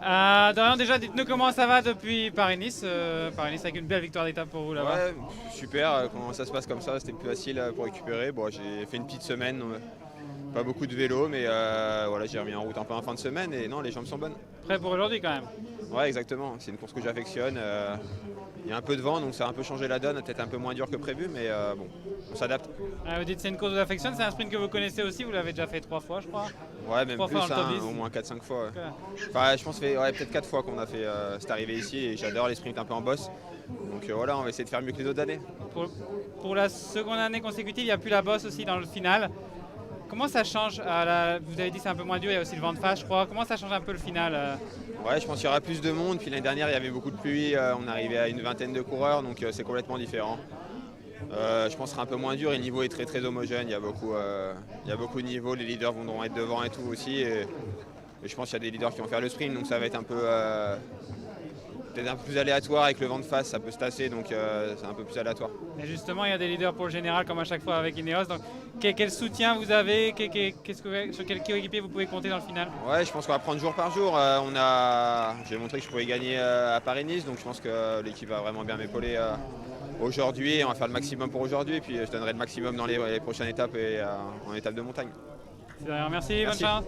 Dorian, déjà, dites-nous comment ça va depuis Paris-Nice. Paris-Nice avec une belle victoire d'étape pour vous là-bas. Ouais, super. Comment ça se passe comme ça? C'était plus facile pour récupérer. Bon, j'ai fait une petite semaine, pas beaucoup de vélo, mais voilà, j'ai remis en route un peu en fin de semaine et non, les jambes sont bonnes. Prêt pour aujourd'hui quand même. Ouais, exactement. C'est une course que j'affectionne. Il y a un peu de vent, donc ça a un peu changé la donne, peut-être un peu moins dur que prévu, mais bon, on s'adapte. Vous dites c'est une course de l'affection, c'est un sprint que vous connaissez aussi, vous l'avez déjà fait 3 fois je crois. Ouais, même 3 plus, fois dans le top 10. au moins 4-5 fois. Ouais. Ok. Enfin, je pense que ouais, peut-être 4 fois qu'on a fait cette arrivée ici et j'adore les sprints un peu en bosse. Donc voilà, on va essayer de faire mieux que les autres années. Pour la seconde année consécutive, il n'y a plus la bosse aussi dans le final. Comment ça change vous avez dit c'est un peu moins dur, il y a aussi le vent de face je crois. Comment ça change un peu le final Ouais, je pense qu'il y aura plus de monde. Puis l'année dernière, il y avait beaucoup de pluie. On arrivait à une vingtaine de coureurs, donc c'est complètement différent. Je pense que ce sera un peu moins dur et le niveau est très très homogène. Il y a beaucoup de niveaux. Les leaders vont être devant et tout aussi. Et je pense qu'il y a des leaders qui vont faire le sprint, donc ça va être un peu peut-être un peu plus aléatoire avec le vent de face. Ça peut se tasser, donc c'est un peu plus aléatoire. Et justement, il y a des leaders pour le général comme à chaque fois avec Ineos. Donc, quel soutien vous avez sur quel coéquipier vous pouvez compter dans le final? Ouais, je pense qu'on va prendre jour par jour. J'ai montré que je pouvais gagner à Paris-Nice, donc je pense que l'équipe va vraiment bien m'épauler aujourd'hui. On va faire le maximum pour aujourd'hui, et puis je donnerai le maximum dans les prochaines étapes et en étape de montagne. Merci, bonne chance.